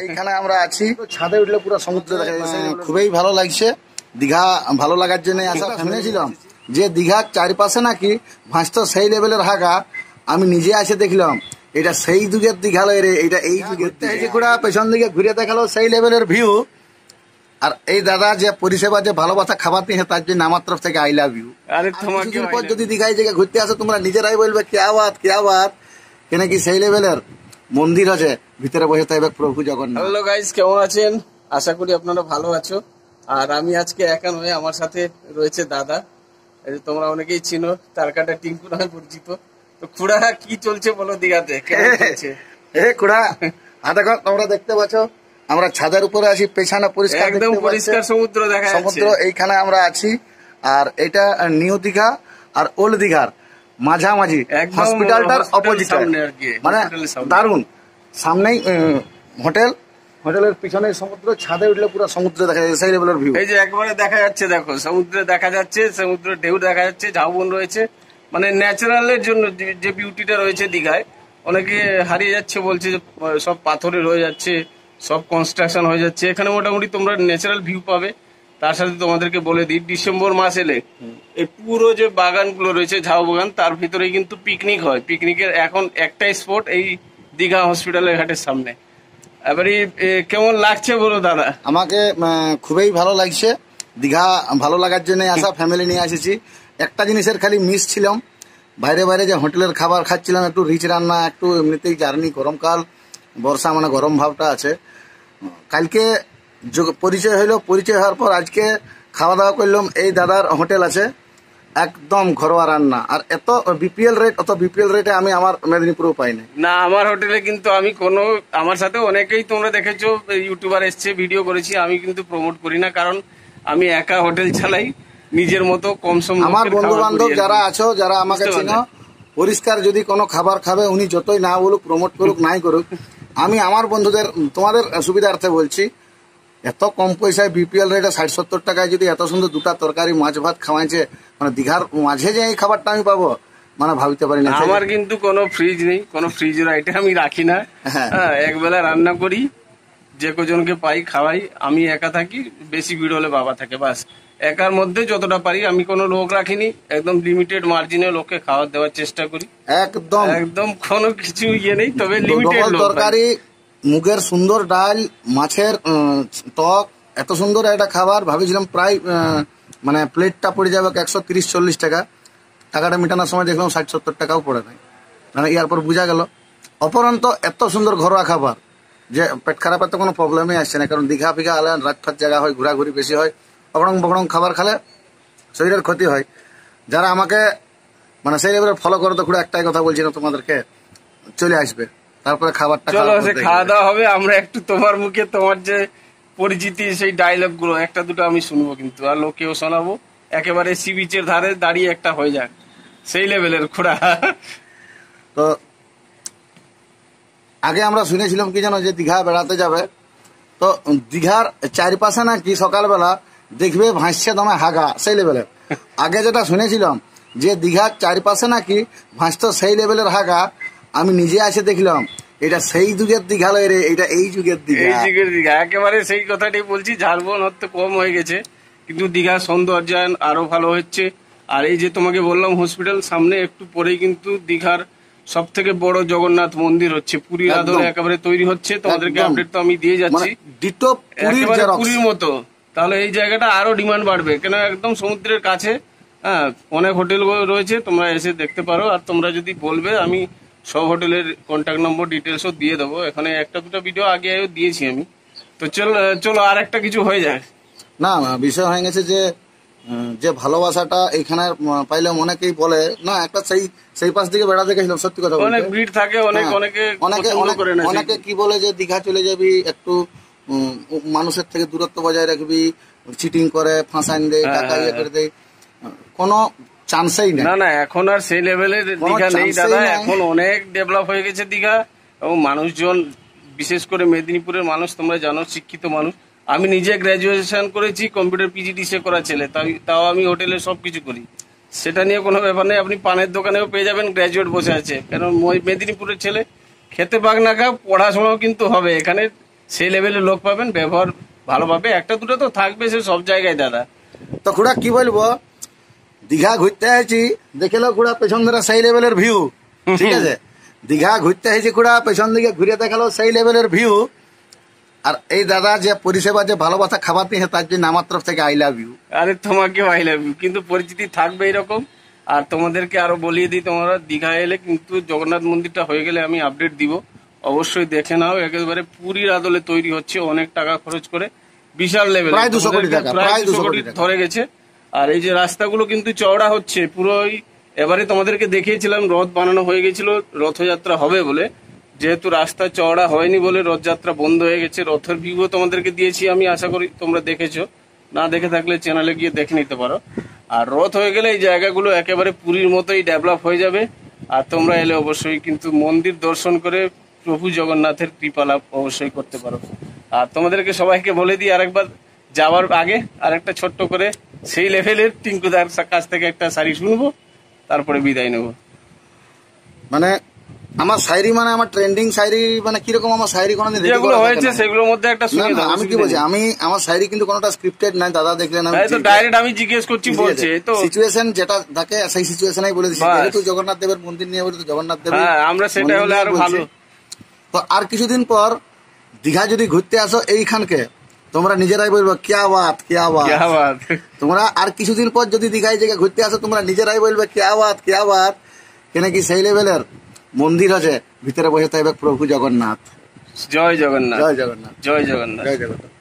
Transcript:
এখানে আমরা আছি, ছাদে উঠলে পুরো সমুদ্র দেখা যাচ্ছে, খুবই ভালো লাগছে। দীঘা ভালো লাগার জন্য আসা। শুনেছিলাম যে দীঘার চারিপাশে নাকি ভাঁজতো সেই লেভেলের হাগা, আমি নিজে এসে দেখলাম এটা সেই যুগের দীঘা লয় রে, এটা এই যুগের দীঘা। পেছন দিকে ঘুরে দেখালো সেই লেভেলের ভিউ। আর এই দাদা যে পরিষেবা, যে ভালোবাসা খাবার দিয়ে, তার জন্য আমার তরফ থেকে আই লাভ ইউ। কিছুদিন পর যদি দীঘায় জায়গায় ঘুরতে আসো, তোমরা নিজেরাই বলবে কেয়া বাত, কেন কি সেই লেভেলের মন্দির আছে, ভিতরে বসে থাকবে প্রভু জগন্নাথ। হ্যালো গাইস, কেমন আছেন? আশা করি আপনারা ভালো আছো। আর আমি আজকে একা নয়, আমার সাথে রয়েছে দাদা, তোমরা অনেকেই চিনো, তারকাটা টিঙ্কু নামে পরিচিত। তো খুড়া, কি চলছে বলো দীঘাতে, কেমন চলছে? খুড়া, দেখো তোমরা দেখতে পাচ্ছ আমরা ছাদের উপরে আছি, পেছনে পরিষ্কার, একদম পরিষ্কার সমুদ্র দেখা যাচ্ছে। সমুদ্র এইখানে আমরা আছি। আর এটা নিউ দীঘা আর ওল্ড দীঘার মাঝামাঝি, হসপিটালটার অপোজিট, মানে দারুন। সামনেই হোটেলের পিছনে সমুদ্র, ছাদে উঠলে পুরো সমুদ্র দেখা যাচ্ছে, সেই লেভেলের ভিউ। এই যে একবারে দেখা যাচ্ছে, দেখো সমুদ্রে দেখা যাচ্ছে, সমুদ্রের ঢেউ দেখা যাচ্ছে, ঝাউবন রয়েছে। মানে ন্যাচারালের জন্য যে বিউটিটা রয়েছে দীঘায়, অনেকে হারিয়ে যাচ্ছে, বলছে যে সব পাথরে রয়ে যাচ্ছে, সব কনস্ট্রাকশন হয়ে যাচ্ছে। এখানে মোটামুটি তোমরা ন্যাচারাল ভিউ পাবে। তার সাথে তোমাদেরকে বলে দিই, ডিসেম্বর মাস এলে এই পুরো যে বাগানগুলো রয়েছে, ঝাউ বাগান, তার ভিতরে কিন্তু পিকনিক হয়। পিকনিকের এখন একটাই স্পট এই দীঘা হসপিটালের ঘাটের সামনে। এবারে কেমন লাগছে বলো দাদা? আমাকে খুবই ভালো লাগছে। দীঘা ভালো লাগার জন্য আসা, ফ্যামিলি নিয়ে এসেছি। একটা জিনিসের খালি মিস ছিলাম, বাইরে যে হোটেলের খাবার খাচ্ছিলাম, একটু রিচ রান্না, একটু এমনিতেই জার্নি, গরমকাল, বর্ষা, মানে গরম ভাবটা আছে। কালকে পরিচয় হলো, পরিচয় হওয়ার পর আজকে খাওয়া দাওয়া করলাম। এই দাদার হোটেল আছে, একদম ঘরোয়া রান্না। আর এত বিপিএল রেটে আমি আমার মেদিনীপুরেও পাই না। আমার হোটেলে কিন্তু আমি আমার সাথে অনেকেই তোমরা দেখেছো, ইউটিউবার এসছে, ভিডিও করেছি, আমি কিন্তু প্রমোট করি না, কারণ আমি একা হোটেল চালাই, নিজের মতো কম সম। আমার বন্ধু বান্ধব যারা আছো, যারা আমাকে চিনো, পরিষ্কার যদি কোনো খাবার খাবে, উনি যতই না বলুক, প্রমোট করুক নাই করুক, আমি আমার বন্ধুদের, তোমাদের সুবিধার্থে বলছি, এত কম পয়সায় বিপিএল রেটে 60-70 টাকায় যদি এত সুন্দর দুটা তরকারি, মাছ ভাত খাওয়াইছে, মানে দীঘার মাঝে যে এই খাবারটা আমি পাবো, মানে ভাবতে পারি না। আমার কিন্তু কোনো ফ্রিজ নেই, কোনো ফ্রিজের আইটেম আমি রাখি না। একবেলা রান্না করি, যে কজনকে পাই খাওয়াই। আমি একা থাকি, বেশি ভিড় হলে বাবা থাকে, বাস। একার মধ্যে যতটা পারি, আমি কোনো লোক রাখিনি, একদম লিমিটেড মার্জিনে লোককে খাবার দেওয়ার চেষ্টা করি। একদম কোনো কিছু ইয়ে নেই, তবে লিমিটেড তরকারি, মুগের সুন্দর ডাল, মাছের টক, এত সুন্দর একটা খাবার। ভাবেছিলাম প্রায় মানে প্লেটটা পড়ে যাবে 130-40 টাকা। টাকাটা মেটানোর সময় দেখলাম 60-70 টাকাও পড়ে নাই। মানে এরপর বোঝা গেল অপরন্ত এত সুন্দর ঘরোয়া খাবার, যে পেট খারাপের তো কোনো প্রবলেমই আসছে না। কারণ দীঘা ফিঘা আলে রাতফাত জায়গা হয়, ঘোরাঘুরি বেশি হয়, অগড়ং বগড়ং খাবার খালে শরীরের ক্ষতি হয়। যারা আমাকে মানে সেই লেভেলে ফলো করে, তো খুব একটাই কথা বলছি না তোমাদেরকে, চলে আসবে, তারপরে খাবারটা খাওয়া দাওয়া হবে। আমরা একটু তোমার মুখে তোমার যে পরিচিতি, সেই ডায়লগ গুলো একটা দুটো আমি শুনবো, কিন্তু আর লোকেও শোনাবো। একেবারে সি বিচের ধারে দাঁড়িয়ে একটা হয়ে যাক, সেই লেভেলের খোড়া। তো আগে আমরা শুনেছিলাম কি জানো, যে দীঘা বেড়াতে যাবে, তো দীঘার চারিপাশে নাকি সকালবেলা দেখবে ভাসছে দমে হাগা, সেই লেভেলের। আগে যেটা শুনেছিলাম যে দীঘার চারিপাশে নাকি ভাসতো সেই লেভেলের হাগা, আমি নিজে এসে দেখলাম এটা সেই যুগের দীঘা লয় রে, এটা এই যুগের দীঘা। একেবারে সেই কথাটাই বলছি, ঝাড়বন হতে কম হয়ে গেছে, কিন্তু দীঘার সৌন্দর্যায়ন আরো ভালো হচ্ছে। আর এই যে তোমাকে বললাম, হসপিটাল সামনে একটু পরেই কিন্তু দীঘার সব থেকে বড় জগন্নাথ মন্দির হচ্ছে, পুরীর আদলে একেবারে তৈরি হচ্ছে। তোমাদেরকে আপডেট তো আমি দিয়ে যাচ্ছি, একেবারে পুরীর মতো। তাহলে এই জায়গাটা আরো ডিমান্ড বাড়বে, কেন একদম সমুদ্রের কাছে। হ্যাঁ, অনেক হোটেল রয়েছে, তোমরা এসে দেখতে পারো। আর তোমরা যদি বলবে, আমি সব হোটেলের কন্ট্যাক্ট নম্বর ডিটেলসও দিয়ে দেবো। এখানে একটা দুটো ভিডিও আগে দিয়েছি আমি। তো চলো আর একটা কিছু হয়ে যায়। না, বিষয় হয়ে গেছে যে ভালোবাসাটা এখানে পাইলে অনেকেই বলে না, একটা সেই পাশ দিকে বেড়াতে গেছিলাম, সত্যি কথা বলতে অনেক ভিড় থাকে, অনেকে কি বলে যে দীঘা চলে যাবি, একটু মানুষের থেকে দূরত্ব বজায় রাখবি, চিটিং করে, ফাঁসাইন দেয়, টাকা ইয়ে করে দেয়, কোনো চান্সই নেই। না, এখন আর সেই লেভেলের দীঘা নেই দাদা, এখন অনেক ডেভেলপ হয়ে গেছে দীঘা। এবং মানুষজন, বিশেষ করে মেদিনীপুরের মানুষ, তোমরা জানো, শিক্ষিত মানুষ। আমি নিজে গ্রাজুয়েশন করেছি, কম্পিউটার পিজিডিসিএ করা ছেলে, তাও আমি হোটেলে সবকিছু করি, সেটা নিয়ে কোনো ব্যাপার নেই। আপনি পানের দোকানেও পেয়ে যাবেন গ্রাজুয়েট বসে আছে, কারণ মেদিনীপুরের ছেলে খেতে পাক না খাও, পড়াশোনাও কিন্তু হবে এখানে, সেই লেভেলের লোক পাবেন, ব্যবহার ভালো পাবে। একটা দুটো তো থাকবে সে সব জায়গায় দাদা। তো খুড়া কি বলবো, দীঘা ঘুরতে আসছি, দেখেলো খুড়া পেছন ধরে সেই লেভেলের ভিউ, ঠিক আছে। দীঘা ঘুরতে আসছি খুড়া, পেছন দিকে ঘুরে দেখালো সেই লেভেলের ভিউ। আর এই দাদা যে পরিষেবা, যে ভালোবাসা খাবার দিয়েছে, তার জন্য আমার তরফ থেকে আই লাভ ইউ। আরে তোমাকেও আই লাভ ইউ। কিন্তু পরিচিতি থাকবে এরকম। আর তোমাদেরকে আরো বলিয়ে দিই, তোমরা দীঘা এলে কিন্তু জগন্নাথ মন্দিরটা হয়ে গেলে আমি আপডেট দিব, অবশ্যই দেখে নাও। একেবারে পুরীর আদলে তৈরি হচ্ছে, অনেক টাকা খরচ করে, বিশাল লেভেল, প্রায় 200 কোটি টাকা, প্রায় 200 কোটি ধরে গেছে। আর এই যে রাস্তাগুলো কিন্তু চওড়া হচ্ছে পুরোই। এবারে তোমাদেরকে দেখিয়েছিলাম রথ বানানো হয়ে গেছিল, রথযাত্রা হবে বলে, যেহেতু রাস্তা চওড়া হয়নি বলে রথযাত্রা বন্ধ হয়ে গেছে। রথের ভিউও তোমাদেরকে দিয়েছি, আমি আশা করি তোমরা দেখেছো। না দেখে থাকলে চ্যানেলে গিয়ে দেখে নিতে পারো। আর রথ হয়ে গেলে এই জায়গাগুলো একেবারে পুরীর মতোই ডেভেলপ হয়ে যাবে। আর তোমরা এলে অবশ্যই কিন্তু মন্দির দর্শন করে প্রভু জগন্নাথের কৃপা লাভ অবশ্যই করতে পারো। আর তোমাদেরকে সবাইকে বলে দিই আরেকবার, যাওয়ার আগে আরেকটা ছোট্ট করে সেই লেভেলের টিঙ্কুদার কাছ থেকে একটা শাড়ি শুনবো, তারপরে বিদায় নেবো। মানে আমার শায়রি, মানে আমার ট্রেন্ডিং শায়রি, মানে কিরকম আমার শায়রি কোনোদিন ready যেগুলো করা থাকে হয়েছে না। সেগুলোর মধ্যে একটা না, শুনে না, দাও। আমি কি বলছি, আমি আমার শায়রি কিন্তু কোনোটা স্ক্রিপ্টেড নাই দাদা, দেখলেন আমি তাই তো ডাইরেক্ট আমি জিজ্ঞেস করছি বলছে তো। সিচুয়েশন যেটা থাকে সেই সিচুয়েশনেই বলে দিচ্ছি। বাস। যেহেতু জগন্নাথ দেবের মন্দির নিয়ে বলি, তো জগন্নাথ দেবের হ্যাঁ, আমরা সেটা মন্দির হলে নিয়ে আরো বলছি। ভালো। তো আর কিছুদিন পর দীঘা যদি ঘুরতে আসো এইখানকে, তোমরা নিজেরাই বলবো কিয়া বাত, কিয়া বাত। क्या बात। তোমরা আর কিছুদিন পর যদি দীঘায় জায়গায় ঘুরতে আসো, তোমরা নিজেরাই বলবে কিয়া বাত, কিয়া বাত। কেন কি সেই লেভেলের মন্দির আছে, ভিতরে বসে থাকবে প্রভু জগন্নাথ। জয় জগন্নাথ, জয় জগন্নাথ, জয় জগন্নাথ। জয় জগন্নাথ।